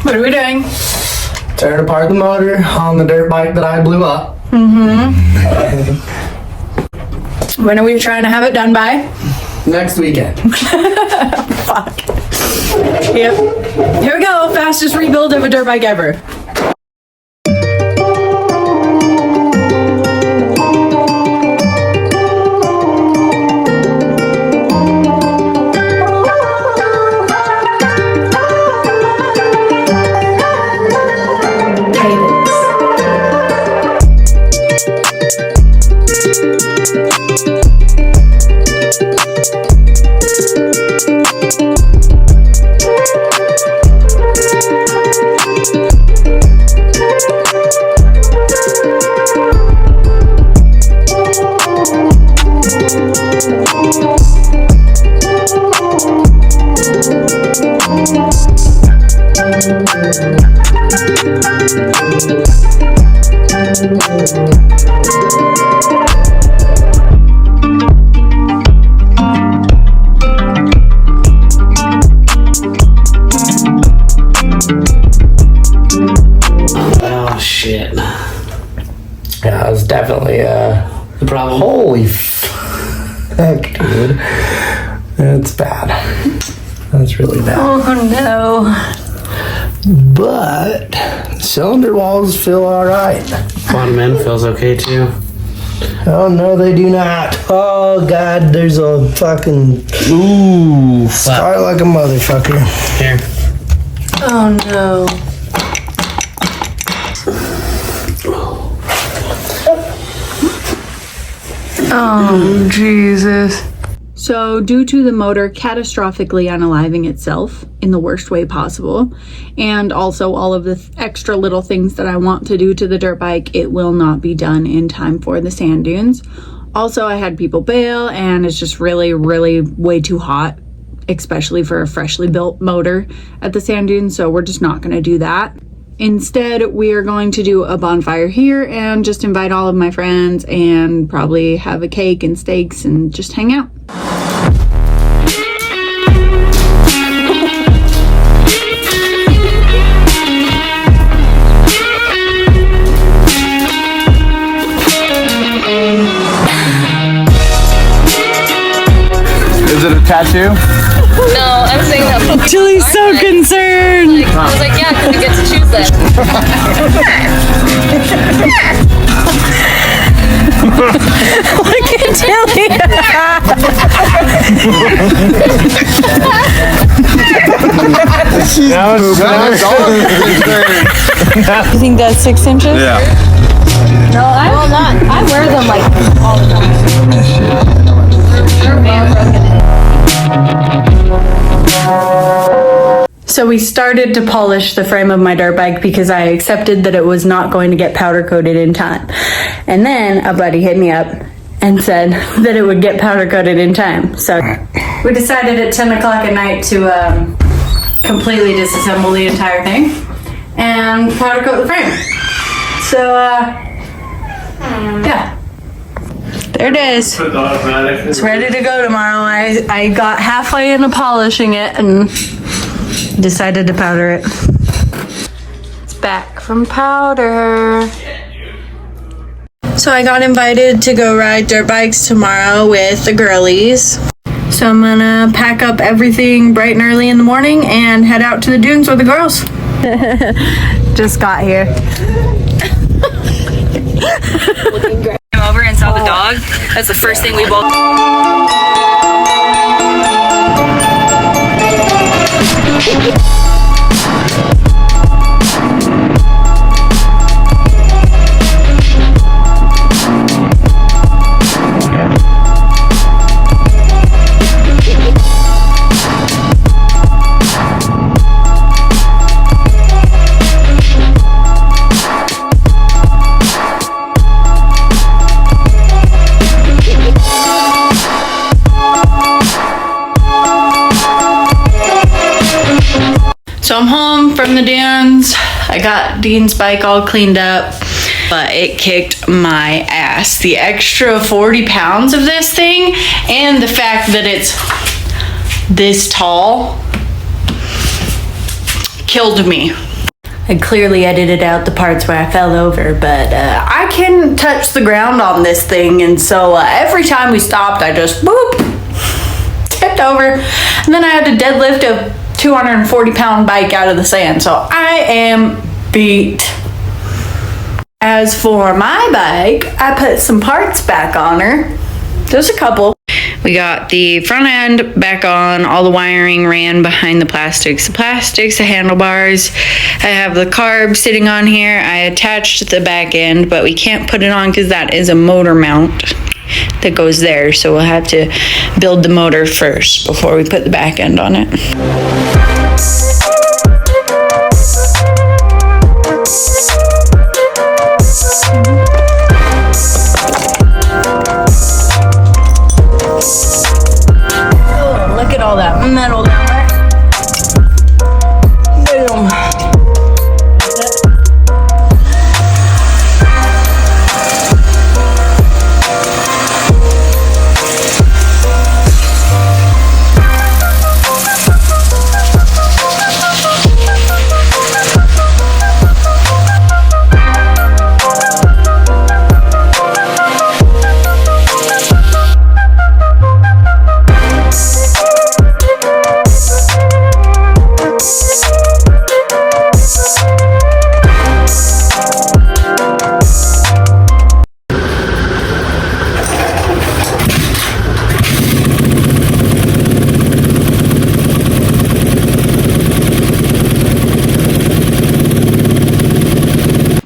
What are we doing? Tearing apart the motor on the dirt bike that I blew up. When are we trying to have it done by? Next weekend. Fuck. Yep. Here we go. Fastest rebuild of a dirt bike ever. Shit. Yeah, it was definitely the problem. Holy fuck, dude. That's bad. That's really bad. Oh no. But cylinder walls feel alright. Bottom end feels okay too. Oh no, they do not. Oh god, there's a fucking scar like a motherfucker. Here. Oh no. Oh, Jesus. So, due to the motor catastrophically unaliving itself in the worst way possible, and also all of the extra little things that I want to do to the dirt bike, it will not be done in time for the sand dunes. Also, I had people bail, and it's just really, really way too hot, especially for a freshly built motor at the sand dunes, so we're just not going to do that. Instead, we are going to do a bonfire here and just invite all of my friends and probably have a cake and steaks and just hang out. Is it a tattoo? No, I'm saying that. Julie's so concerned. I was like, yeah, because you get to choose that. Look at Tilly. You think that's 6 inches? Yeah. No, I wear them like all the time. So we started to polish the frame of my dirt bike because I accepted that it was not going to get powder coated in time. And then a buddy hit me up and said that it would get powder coated in time. So we decided at 10 o'clock at night to completely disassemble the entire thing and powder coat the frame. So yeah. There it is. It's ready to go tomorrow. I got halfway into polishing it and decided to powder it. It's back from powder. So I got invited to go ride dirt bikes tomorrow with the girlies. So I'm gonna pack up everything bright and early in the morning and head out to the dunes with the girls. Just got here. Came over and saw the dog. That's the first thing we both. So I'm home from the dunes. I got Dean's bike all cleaned up, but it kicked my ass. The extra 40 pounds of this thing and the fact that it's this tall killed me. I clearly edited out the parts where I fell over, but I can touch the ground on this thing, and so every time we stopped, I just boop, tipped over, and then I had to deadlift a 240-pound bike out of the sand, so I am beat. As for my bike, I put some parts back on her, just a couple. We got the front end back on, all the wiring ran behind the plastics, the handlebars. I have the carb sitting on here. I attached the back end, but we can't put it on because that is a motor mount that goes there. So we'll have to build the motor first before we put the back end on it. All that metal down there. Boom.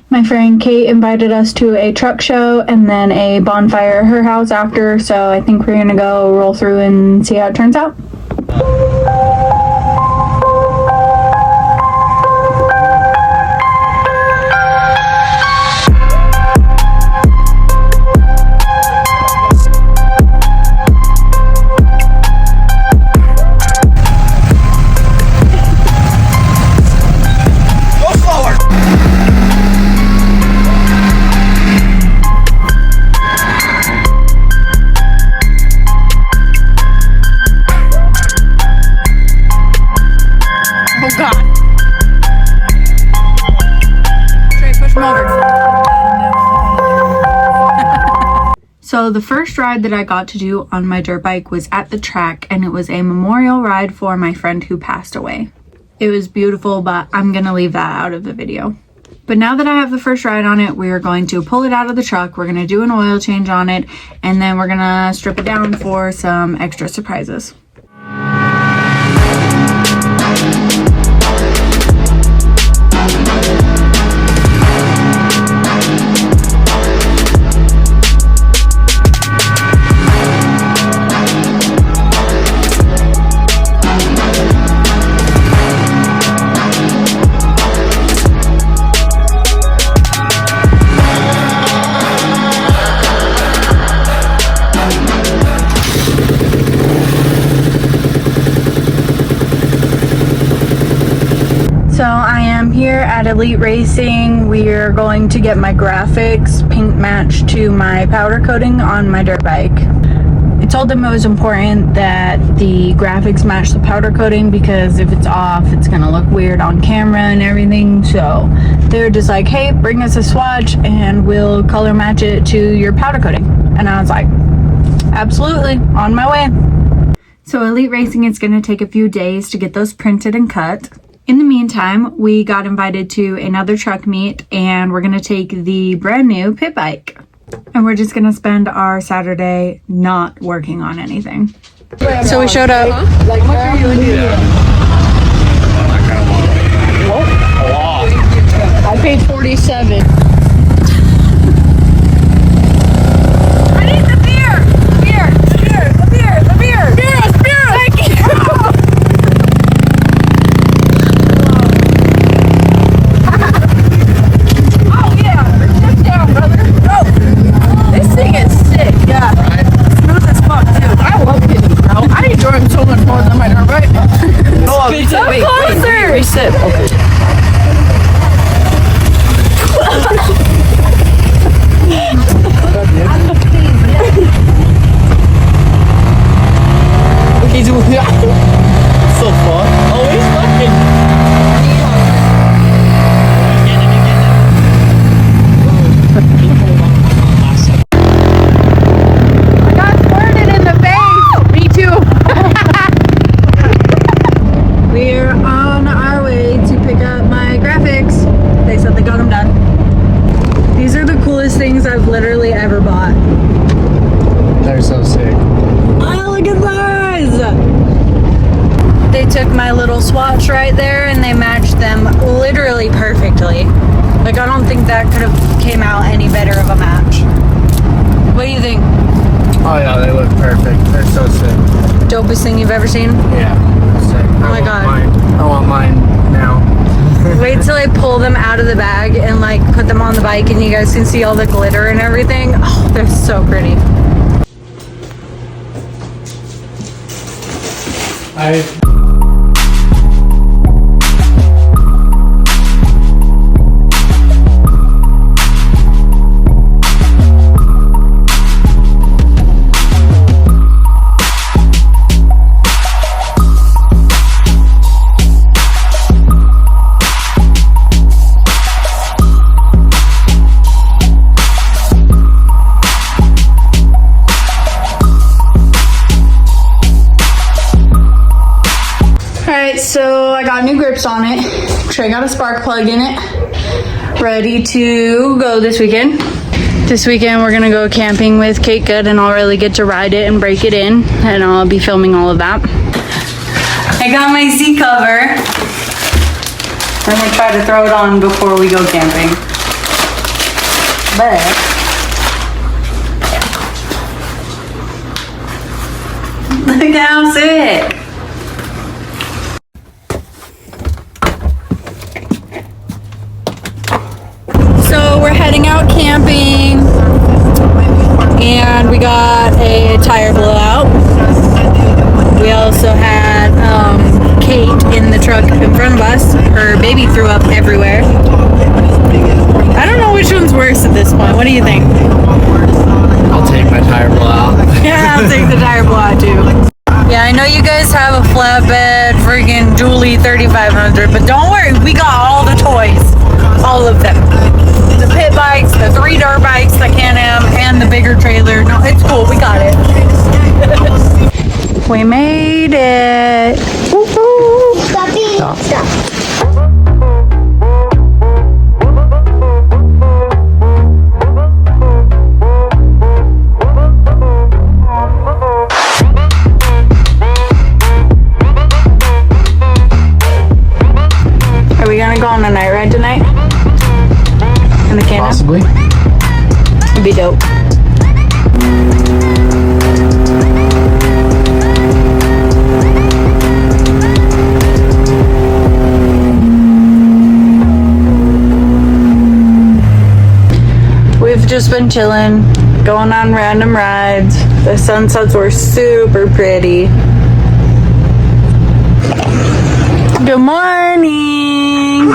My friend Kate invited us to a truck show and then a bonfire at her house after, so I think we're gonna go roll through and see how it turns out. So the first ride that I got to do on my dirt bike was at the track, and it was a memorial ride for my friend who passed away. It was beautiful, but I'm gonna leave that out of the video. But now that I have the first ride on it, we are going to pull it out of the truck, we're gonna do an oil change on it, and then we're gonna strip it down for some extra surprises. So I am here at Elite Racing. We are going to get my graphics paint matched to my powder coating on my dirt bike. I told them it was important that the graphics match the powder coating because if it's off, it's gonna look weird on camera and everything. So they were just like, hey, bring us a swatch and we'll color match it to your powder coating. And I was like, absolutely, on my way. So Elite Racing is gonna take a few days to get those printed and cut. In the meantime, we got invited to another truck meet and we're gonna take the brand new pit bike. And we're just gonna spend our Saturday not working on anything. So we showed up. Like, how much are you into? I paid $47. I need the beer! The beer! Yes, beer! Thank you! Oh yeah, sit down, brother. Oh, this thing is sick. Yeah, smooth as fuck too. I love kitties, bro. I enjoy them so much more than my dirt bike. Oh, come closer. Wait, sit. Okay. He's so fun. Oh, he's fucking. things I've literally ever bought. They're so sick. Oh, look at those! They took my little swatch right there and they matched them literally perfectly. Like, I don't think that could have came out any better of a match. What do you think? Oh yeah, they look perfect. They're so sick. Dopest thing you've ever seen? Yeah. Sick. Oh my God. I want mine now. Wait till I pull them out of the bag and like put them on the bike and you guys can see all the glitter and everything. Oh, they're so pretty. Alright, so I got new grips on it. Trey got a spark plug in it. Ready to go this weekend. This weekend we're gonna go camping with Kate Good and I'll really get to ride it and break it in. And I'll be filming all of that. I got my Z cover. I'm gonna try to throw it on before we go camping. But look how sick! So we're heading out camping and we got a tire blowout. We also had Kate in the truck in front of us. Her baby threw up everywhere. I don't know which one's worse at this point. What do you think? I'll take my tire blowout. Yeah, I'll take the tire blowout too. Yeah, I know you guys have a flatbed freaking Julie 3500, but don't worry, we got all the toys. All of them. The pit bikes, the 3 dirt bikes, the Can-Am, and the bigger trailer. No, it's cool. We got it. We made it. Woo-hoo. Stop. Are we gonna go on a night ride tonight? In the Can-Am? Possibly. It'd be dope. We've just been chilling, going on random rides. The sunsets were super pretty. Good morning!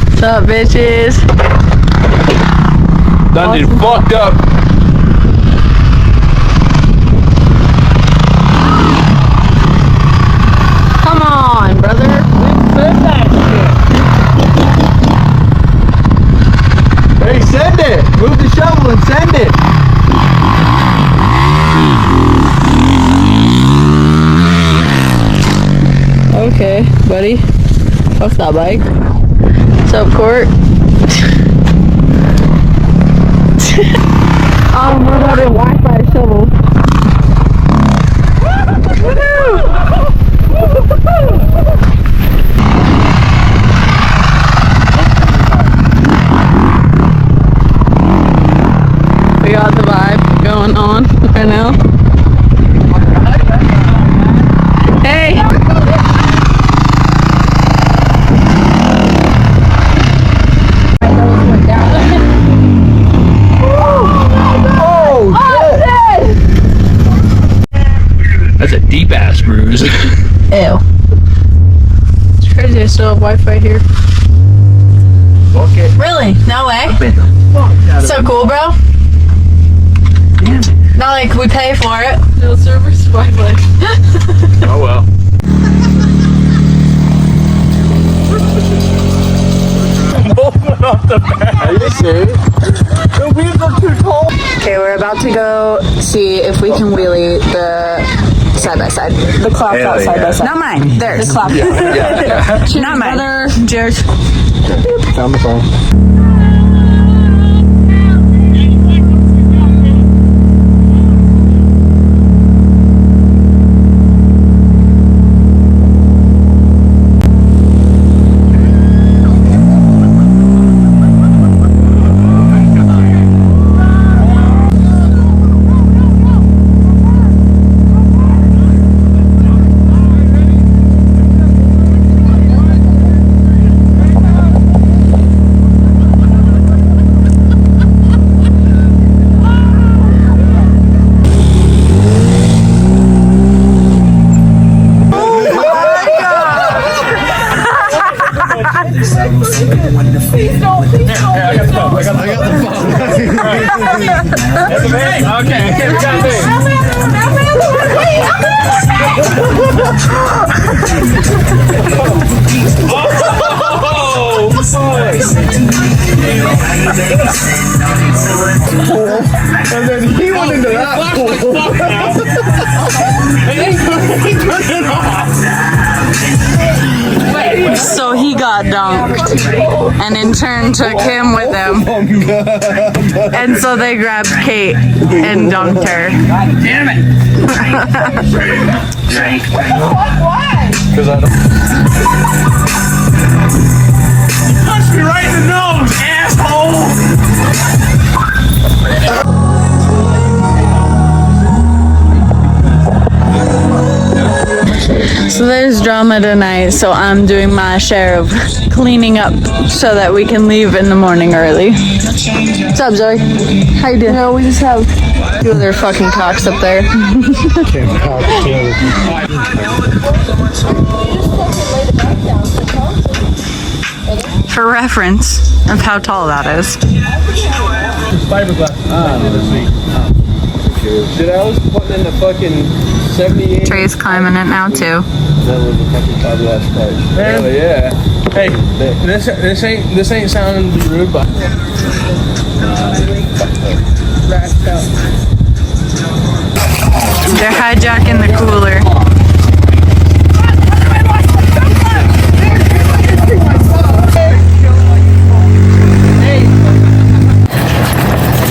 What's up, bitches? Done did fucked up. Come on, brother. Hey, send it. Move the shovel and send it. Okay, buddy. Fuck that bike. What's up, Court? We're about to Wi-Fi shovel. We got the vibe going on right now. Hey! That's a deep ass bruise. Ew. It's crazy I still have Wi-Fi here. Okay. Really? No way? So cool, bro. Not like we pay for it. No servers, Wi-Fi. Oh well. off the back. Are you serious? The wheels are too tall. Okay, we're about to go see if we can wheelie the side-by-side. The clap out side-by-side. Not mine, theirs. The clap. Yeah. Not mine. Brother. Cheers. Found the phone. And then he went into that pool. So he got dunked, and in turn took him with him. And so they grabbed Kate and dunked her. Damn it! Why? Because I don't. Punch me right in the nose, asshole! So there's drama tonight, so I'm doing my share of cleaning up so that we can leave in the morning early. What's up, Zoe? How you doing? No, we just have two of their fucking cocks up there. For reference of how tall that is. Fiberglass. Shit, I was putting in the fucking 78. Trey's climbing it now too. That was a fucking fiberglass pipe. Hell yeah. Hey, this ain't sounding rude, but they're hijacking the cooler.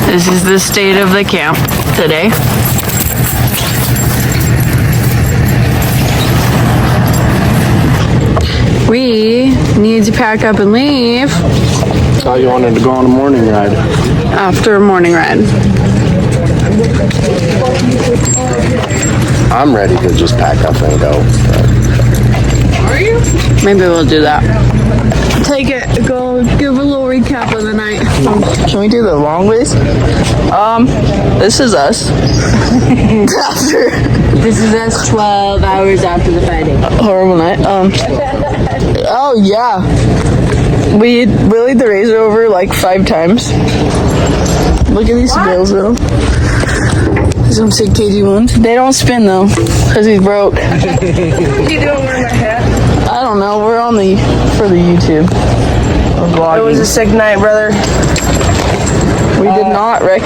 This is the state of the camp today. We need to pack up and leave thought you wanted to go on a morning ride. after a morning ride. I'm ready to just pack up and go. Are you? Maybe we'll do that. Take it, go give a little recap of the night. Can we do the long ways? This is us. This is us 12 hours after the fighting. Horrible night. Oh yeah. We wheelied the Razor over like 5 times. Look at these girls though. Some sick KG1s. They don't spin though, because he's broke. You don't wear my hat. I don't know. We're on for the YouTube. It was a sick night, brother. We did not, Rick.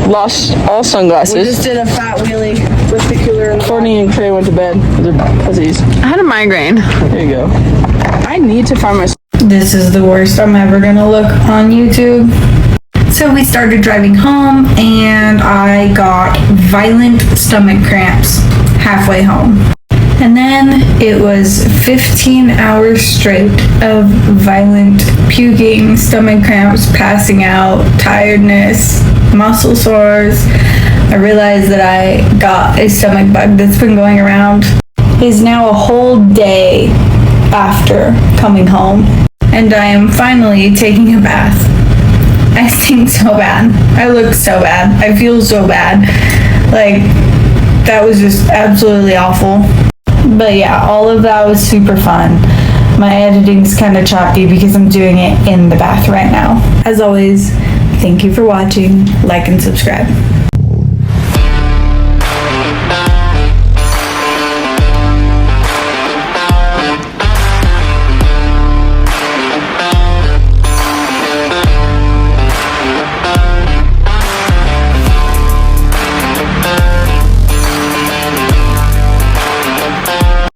Lost all sunglasses. We just did a fat wheelie with the cooler in the Courtney and Trey went to bed. They're pussies. I had a migraine. There you go. I need to find my... This is the worst I'm ever gonna look on YouTube. So we started driving home and I got violent stomach cramps halfway home. And then it was 15 hours straight of violent puking, stomach cramps, passing out, tiredness, muscle sores. I realized that I got a stomach bug that's been going around. It's now a whole day after coming home and I am finally taking a bath. I stink so bad. I look so bad. I feel so bad. Like, that was just absolutely awful. But yeah, all of that was super fun. My editing's kind of choppy because I'm doing it in the bath right now. As always, thank you for watching. Like and subscribe.